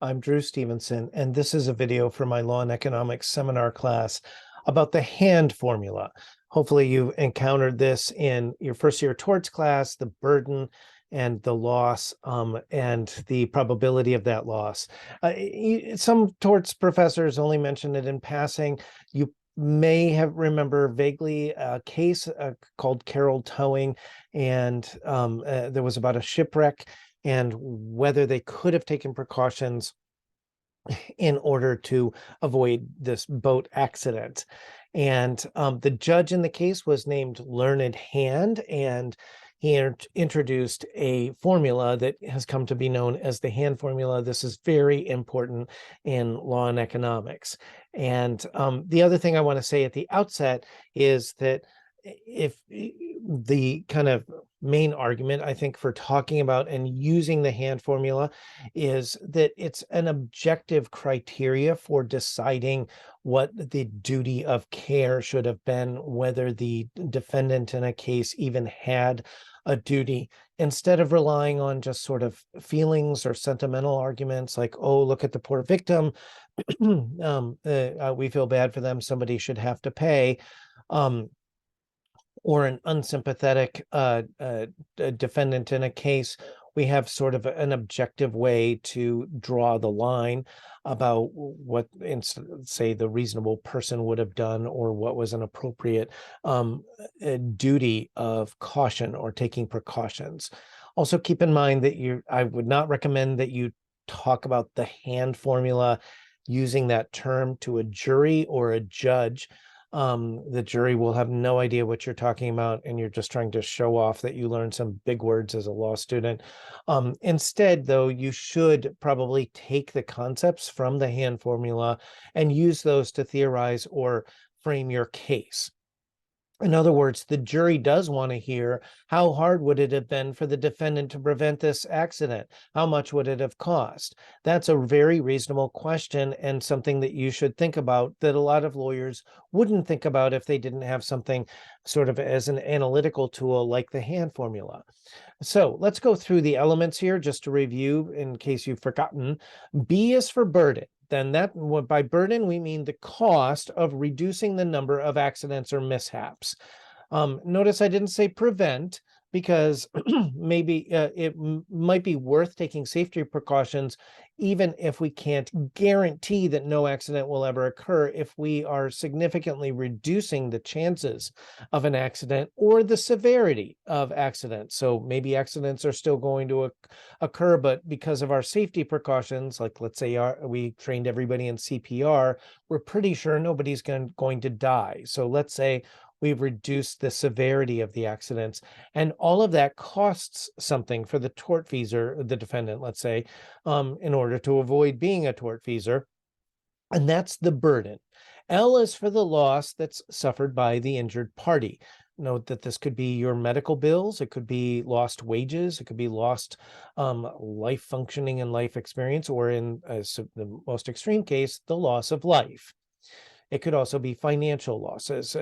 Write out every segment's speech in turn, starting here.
I'm Drew Stevenson, and this is a video for my Law and Economics seminar class about the hand formula. Hopefully you've encountered this in your first year torts class, the burden and the loss and the probability of that loss. Some torts professors only mention it in passing. You may have remember vaguely a case called Carroll Towing, and there was about a shipwreck and whether they could have taken precautions in order to avoid this boat accident. And the judge in the case was named Learned Hand, and he introduced a formula that has come to be known as the hand formula. This is very important in law and economics. And the other thing I want to say at the outset is that if the kind of main argument, I think, for talking about and using the hand formula is that it's an objective criteria for deciding what the duty of care should have been, whether the defendant in a case even had a duty, instead of relying on just sort of feelings or sentimental arguments like, oh, look at the poor victim. We feel bad for them. Somebody should have to pay. Or an unsympathetic defendant in a case. We have sort of an objective way to draw the line about what, say, the reasonable person would have done, or what was an appropriate duty of caution or taking precautions. Also, keep in mind that I would not recommend that you talk about the hand formula using that term to a jury or a judge. The jury will have no idea what you're talking about, and you're just trying to show off that you learned some big words as a law student. Instead, though, you should probably take the concepts from the hand formula and use those to theorize or frame your case. In other words, the jury does want to hear, how hard would it have been for the defendant to prevent this accident? How much would it have cost? That's a very reasonable question, and something that you should think about that a lot of lawyers wouldn't think about if they didn't have something sort of as an analytical tool like the hand formula. So let's go through the elements here just to review in case you've forgotten. B is for burden. Then by burden, we mean the cost of reducing the number of accidents or mishaps. Notice I didn't say prevent, because maybe it might be worth taking safety precautions, even if we can't guarantee that no accident will ever occur, if we are significantly reducing the chances of an accident or the severity of accidents. So maybe accidents are still going to occur, but because of our safety precautions, like let's say we trained everybody in CPR, we're pretty sure nobody's going to die. So let's say we've reduced the severity of the accidents, and all of that costs something for the tortfeasor, the defendant, let's say, in order to avoid being a tortfeasor, and that's the burden. L is for the loss that's suffered by the injured party. Note that this could be your medical bills, it could be lost wages, it could be lost life functioning and life experience, or in the most extreme case, the loss of life. It could also be financial losses,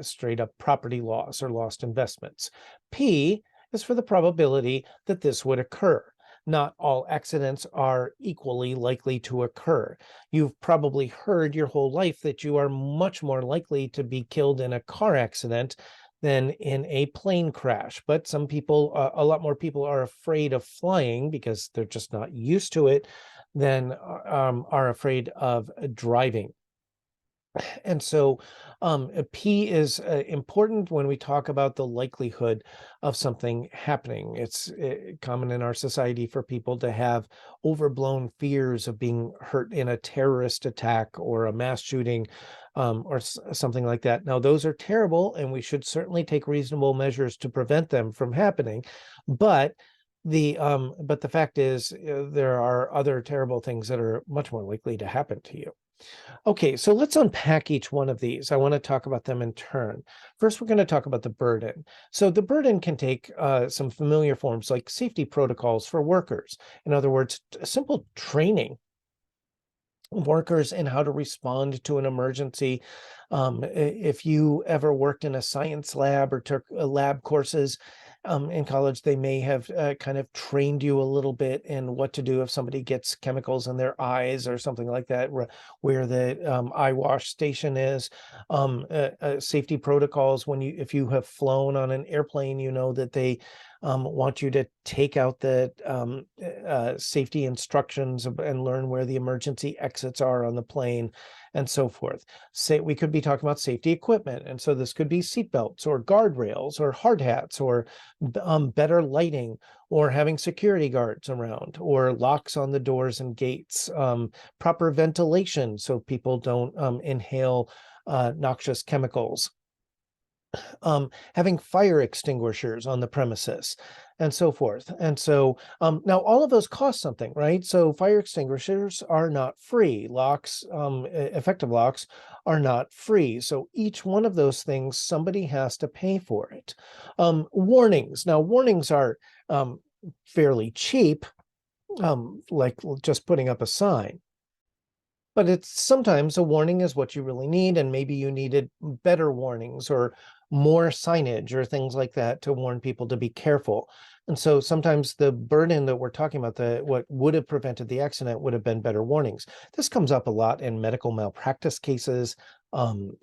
straight up property loss or lost investments. P is for the probability that this would occur. Not all accidents are equally likely to occur. You've probably heard your whole life that you are much more likely to be killed in a car accident than in a plane crash. But some people, a lot more people are afraid of flying because they're just not used to it than are afraid of driving. And so P is important when we talk about the likelihood of something happening. It's common in our society for people to have overblown fears of being hurt in a terrorist attack or a mass shooting or something like that. Now, those are terrible, and we should certainly take reasonable measures to prevent them from happening. But the fact is, there are other terrible things that are much more likely to happen to you. Okay, so let's unpack each one of these. I want to talk about them in turn. First, we're going to talk about the burden. So the burden can take some familiar forms like safety protocols for workers. In other words, simple training of workers in how to respond to an emergency. If you ever worked in a science lab or took lab courses, in college, they may have kind of trained you a little bit in what to do if somebody gets chemicals in their eyes or something like that, where the eye wash station is. Safety protocols, if you have flown on an airplane, you know that they want you to take out the safety instructions and learn where the emergency exits are on the plane and so forth. We could be talking about safety equipment. And so this could be seatbelts or guardrails or hard hats or better lighting or having security guards around or locks on the doors and gates, proper ventilation so people don't inhale noxious chemicals. Having fire extinguishers on the premises and so forth. And so now all of those cost something, right? So fire extinguishers are not free. Locks, effective locks are not free. So each one of those things, somebody has to pay for it. Warnings. Now warnings are fairly cheap, like just putting up a sign. But it's sometimes a warning is what you really need, and maybe you needed better warnings or more signage or things like that to warn people to be careful. And so sometimes the burden that we're talking about, what would have prevented the accident, would have been better warnings. This comes up a lot in medical malpractice cases, and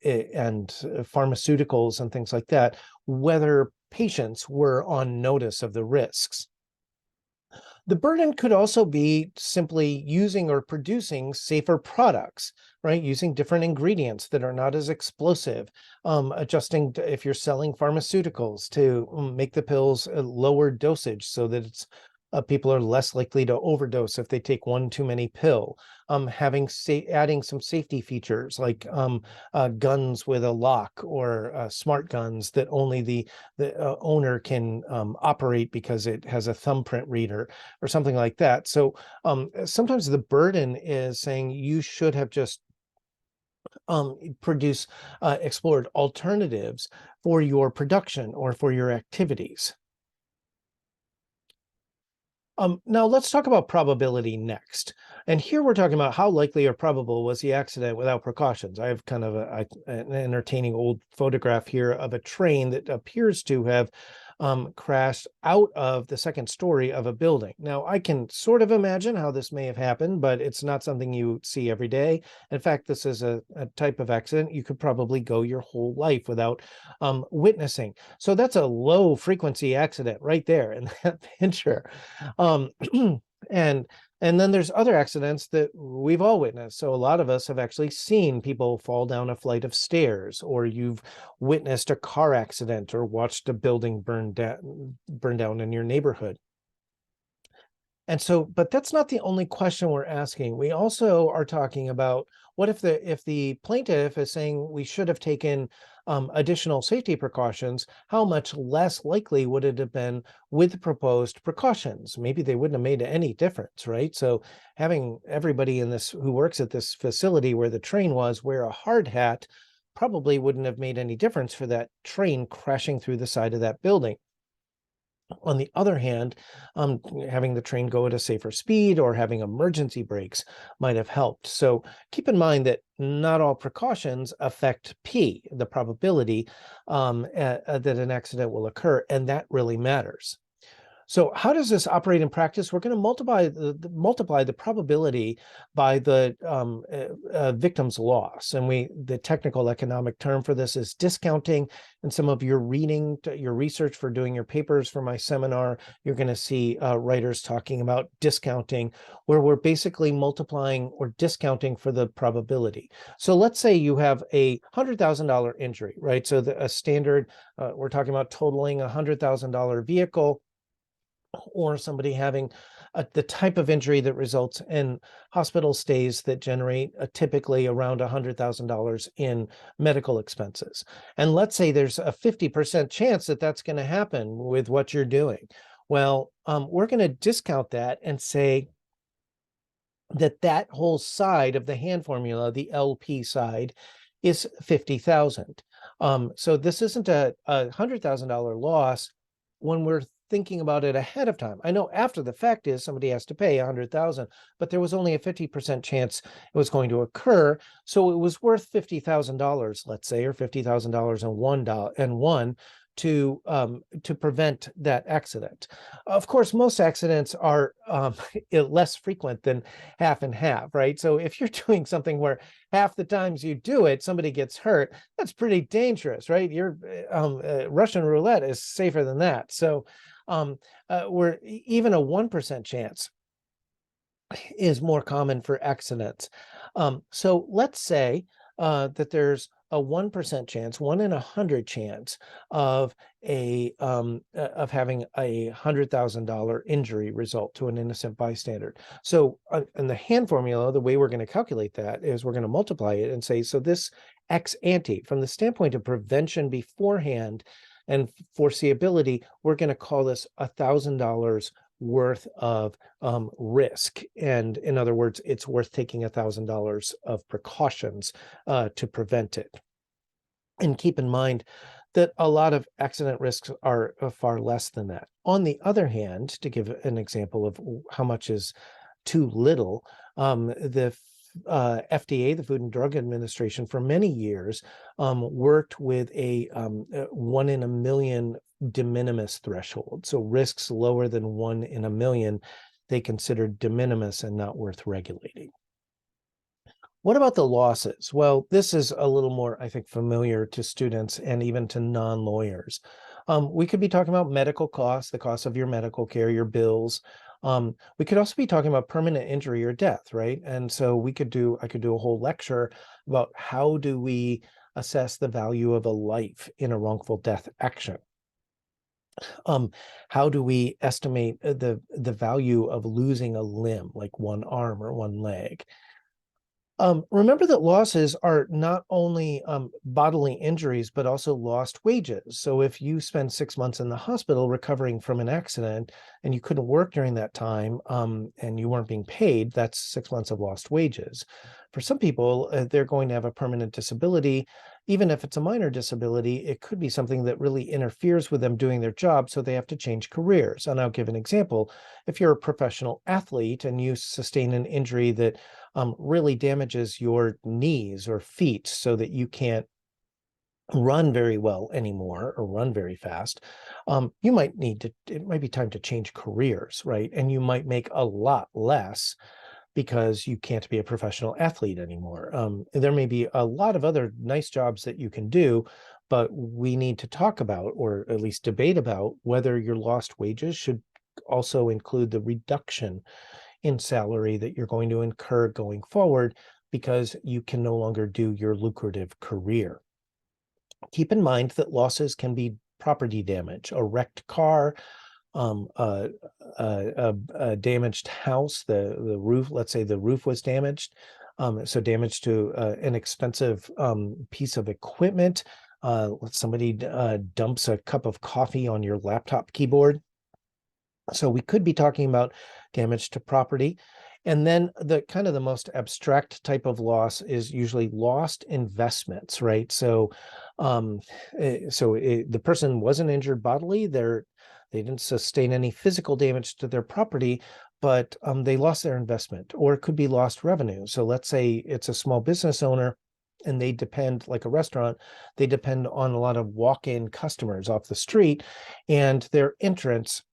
pharmaceuticals and things like that, whether patients were on notice of the risks. The burden could also be simply using or producing safer products, right? Using different ingredients that are not as explosive, adjusting if you're selling pharmaceuticals to make the pills a lower dosage so that it's people are less likely to overdose if they take one too many pill. Adding some safety features like guns with a lock or smart guns that only the owner can operate because it has a thumbprint reader or something like that. So sometimes the burden is saying you should have just explored alternatives for your production or for your activities. Now let's talk about probability next. And here we're talking about how likely or probable was the accident without precautions. I have kind of an entertaining old photograph here of a train that appears to have crashed out of the second story of a building. Now, I can sort of imagine how this may have happened, but it's not something you see every day. In fact, this is a type of accident you could probably go your whole life without witnessing. So that's a low frequency accident right there in that picture. And then there's other accidents that we've all witnessed. So a lot of us have actually seen people fall down a flight of stairs, or you've witnessed a car accident or watched a building burn down in your neighborhood. And so, but that's not the only question we're asking. We also are talking about what if the plaintiff is saying we should have taken additional safety precautions, how much less likely would it have been with the proposed precautions? Maybe they wouldn't have made any difference, right? So having everybody who works at this facility where the train was wear a hard hat probably wouldn't have made any difference for that train crashing through the side of that building. On the other hand, having the train go at a safer speed or having emergency brakes might have helped. So keep in mind that not all precautions affect P, the probability that an accident will occur, and that really matters. So how does this operate in practice? We're going to multiply the probability by the victim's loss. And the technical economic term for this is discounting. And some of your research for doing your papers for my seminar, you're going to see writers talking about discounting, where we're basically multiplying or discounting for the probability. So let's say you have a $100,000 injury, right? So a standard, we're talking about totaling a $100,000 vehicle, or somebody having the type of injury that results in hospital stays that generate typically around $100,000 in medical expenses. And let's say there's a 50% chance that that's going to happen with what you're doing. Well, we're going to discount that and say that whole side of the hand formula, the LP side, is 50,000. So this isn't a $100,000 loss when we're thinking about it ahead of time. I know after the fact is somebody has to pay 100,000, but there was only a 50% chance it was going to occur. So it was worth $50,000, let's say, or $50,000 and one to prevent that accident. Of course, most accidents are less frequent than half and half, right? So if you're doing something where half the times you do it, somebody gets hurt, that's pretty dangerous, right? Russian roulette is safer than that. So we're even a 1% chance is more common for accidents. So let's say that there's a 1% chance, 1 in 100 chance of of having a $100,000 injury result to an innocent bystander. So in the hand formula, the way we're going to calculate that is we're going to multiply it and say, so this ex ante, from the standpoint of prevention beforehand and foreseeability, we're going to call this $1,000 worth of risk. And in other words, it's worth taking $1,000 of precautions to prevent it. And keep in mind that a lot of accident risks are far less than that. On the other hand, to give an example of how much is too little, the FDA, the Food and Drug Administration, for many years worked with a 1 in a million de minimis threshold. So risks lower than 1 in a million, they considered de minimis and not worth regulating. What about the losses? Well, this is a little more, I think, familiar to students and even to non-lawyers. We could be talking about medical costs, the cost of your medical care, your bills. We could also be talking about permanent injury or death, right? And so I could do a whole lecture about how do we assess the value of a life in a wrongful death action. How do we estimate the value of losing a limb, like one arm or one leg? Remember that losses are not only bodily injuries, but also lost wages. So if you spend 6 months in the hospital recovering from an accident and you couldn't work during that time and you weren't being paid, that's 6 months of lost wages. For some people, they're going to have a permanent disability. Even if it's a minor disability, it could be something that really interferes with them doing their job, so they have to change careers. And I'll give an example. If you're a professional athlete and you sustain an injury that really damages your knees or feet so that you can't run very well anymore or run very fast, it might be time to change careers, right? And you might make a lot less because you can't be a professional athlete anymore. There may be a lot of other nice jobs that you can do, but we need to talk about, or at least debate about, whether your lost wages should also include the reduction in salary that you're going to incur going forward because you can no longer do your lucrative career. Keep in mind that losses can be property damage, a wrecked car, a damaged house, the roof, let's say the roof was damaged, so damage to an expensive piece of equipment. Somebody dumps a cup of coffee on your laptop keyboard. So we could be talking about damage to property. And then the kind of the most abstract type of loss is usually lost investments, right? So the person wasn't injured bodily, they didn't sustain any physical damage to their property, but they lost their investment, or it could be lost revenue. So let's say it's a small business owner and they depend, like a restaurant, they depend on a lot of walk-in customers off the street, and their entrance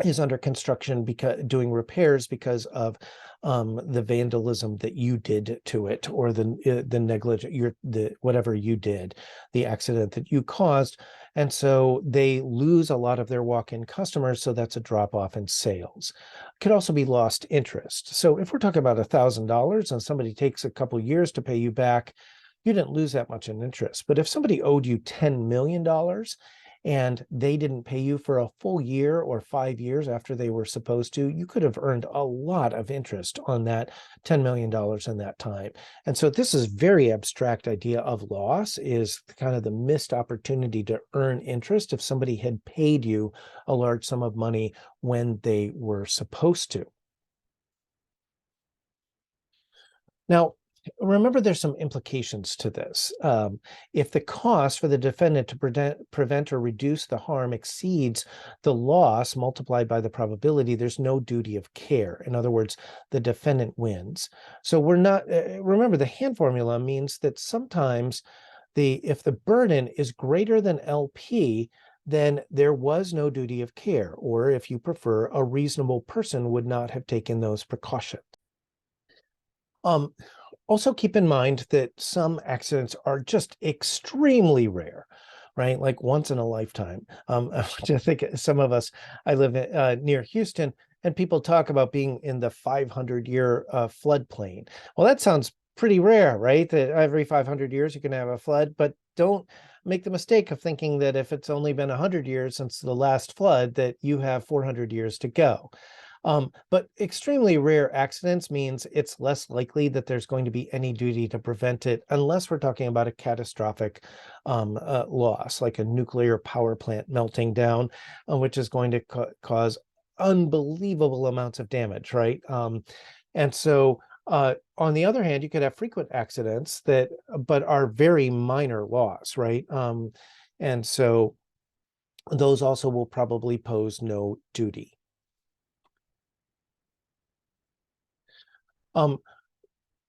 is under construction because doing repairs because of the vandalism that you did to it, or the negligent, whatever you did, the accident that you caused. And so they lose a lot of their walk-in customers. So that's a drop off in sales. Could also be lost interest. So if we're talking about $1,000 and somebody takes a couple years to pay you back, you didn't lose that much in interest. But if somebody owed you $10 million and they didn't pay you for a full year or 5 years after they were supposed to, you could have earned a lot of interest on that $10 million in that time. And so this is very abstract idea of loss, is kind of the missed opportunity to earn interest if somebody had paid you a large sum of money when they were supposed to. Now, remember, there's some implications to this. If the cost for the defendant to prevent or reduce the harm exceeds the loss multiplied by the probability, there's no duty of care. In other words, the defendant wins. So we're not, remember, the hand formula means that sometimes if the burden is greater than LP, then there was no duty of care, or if you prefer, a reasonable person would not have taken those precautions. Also keep in mind that some accidents are just extremely rare, right? Like once in a lifetime. I think some of us, I live near Houston, and people talk about being in the 500-year floodplain. Well, that sounds pretty rare, right? That every 500 years you can have a flood, but don't make the mistake of thinking that if it's only been 100 years since the last flood, that you have 400 years to go. But extremely rare accidents means it's less likely that there's going to be any duty to prevent it unless we're talking about a catastrophic loss, like a nuclear power plant melting down, which is going to cause unbelievable amounts of damage, right? And so on the other hand, you could have frequent accidents that, but are very minor loss, right? And so those also will probably pose no duty.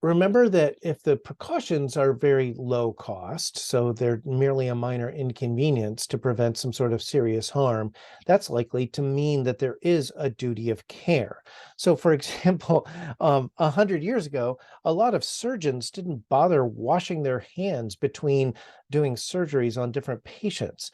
Remember that if the precautions are very low cost, so they're merely a minor inconvenience to prevent some sort of serious harm, that's likely to mean that there is a duty of care. So, for example, 100 years ago, a lot of surgeons didn't bother washing their hands between doing surgeries on different patients,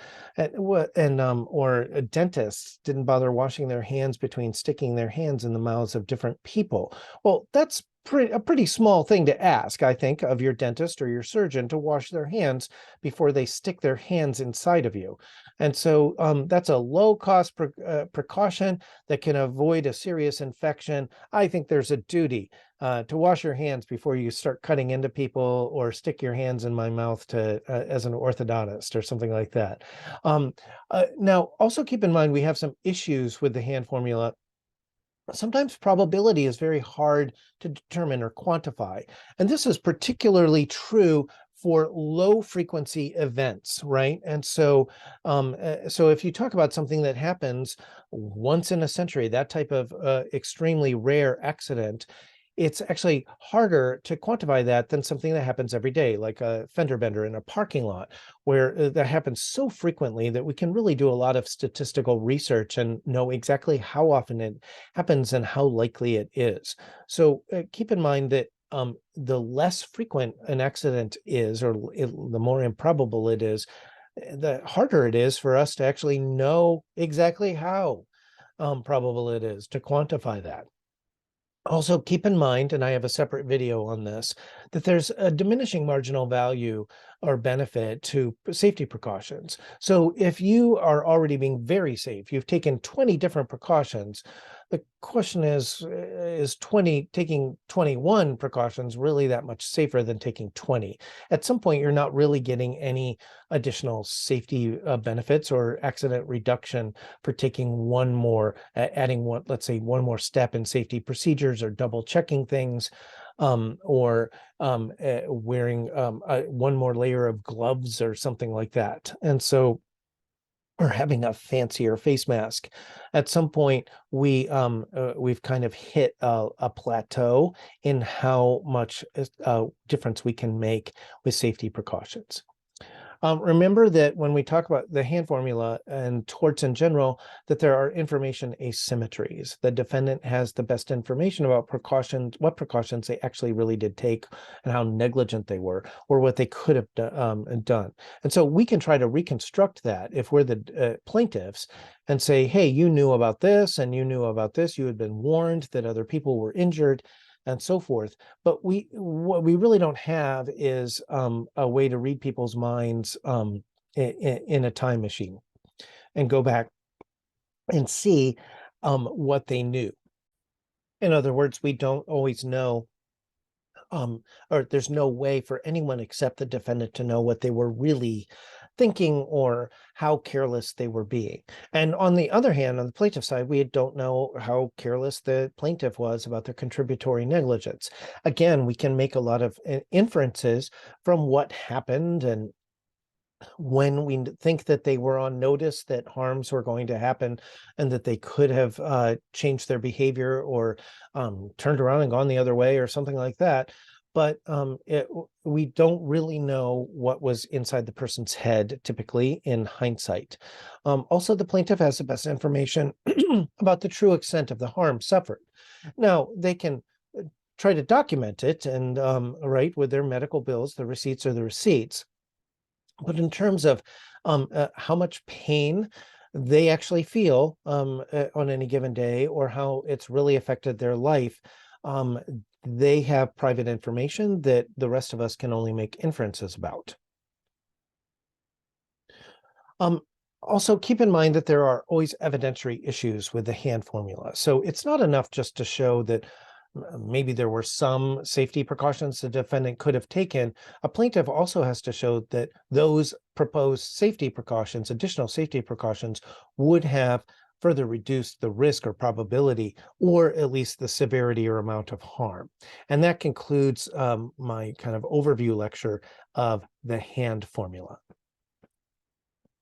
or dentists didn't bother washing their hands between sticking their hands in the mouths of different people. Well, that's a pretty small thing to ask, I think, of your dentist or your surgeon to wash their hands before they stick their hands inside of you. And so that's a low cost precaution that can avoid a serious infection. I think there's a duty to wash your hands before you start cutting into people or stick your hands in my mouth as an orthodontist or something like that. Now, also keep in mind, we have some issues with the hand formula. Sometimes probability is very hard to determine or quantify. And this is particularly true for low frequency events, right? And so, so if you talk about something that happens once in a century, that type of extremely rare accident, it's actually harder to quantify that than something that happens every day, like a fender bender in a parking lot, where that happens so frequently that we can really do a lot of statistical research and know exactly how often it happens and how likely it is. So keep in mind that the less frequent an accident is, or the more improbable it is, the harder it is for us to actually know exactly how probable it is to quantify that. Also, keep in mind, and I have a separate video on this, that there's a diminishing marginal value or benefit to safety precautions. So if you are already being very safe, you've taken 20 different precautions, the question is taking 21 precautions really that much safer than taking 20? At some point, you're not really getting any additional safety benefits or accident reduction for taking one more, adding one, let's say one more step in safety procedures or double checking things, or wearing one more layer of gloves or something like that. And so, or having a fancier face mask. At some point, we've kind of hit a plateau in how much difference we can make with safety precautions. Remember that when we talk about the hand formula and torts in general, that there are information asymmetries. The defendant has the best information about precautions, what precautions they actually really did take and how negligent they were, or what they could have done. And so we can try to reconstruct that if we're the plaintiffs and say, hey, you knew about this and you knew about this, you had been warned that other people were injured, and so forth. But what we really don't have is a way to read people's minds in a time machine and go back and see what they knew. In other words, we don't always know, or there's no way for anyone except the defendant to know what they were really thinking or how careless they were being. And on the other hand, on the plaintiff side, we don't know how careless the plaintiff was about their contributory negligence. Again, we can make a lot of inferences from what happened and when we think that they were on notice that harms were going to happen and that they could have changed their behavior or turned around and gone the other way or something like that. but we don't really know what was inside the person's head, typically in hindsight. Also, the plaintiff has the best information about the true extent of the harm suffered. Now, they can try to document it and write with their medical bills, the receipts are the receipts. But in terms of how much pain they actually feel on any given day, or how it's really affected their life, um, they have private information that the rest of us can only make inferences about. Um, Also, keep in mind that there are always evidentiary issues with the hand formula. So it's not enough just to show that maybe there were some safety precautions the defendant could have taken. A plaintiff also has to show that those proposed safety precautions, additional safety precautions, would have further reduced the risk or probability, or at least the severity or amount of harm. And that concludes my kind of overview lecture of the hand formula.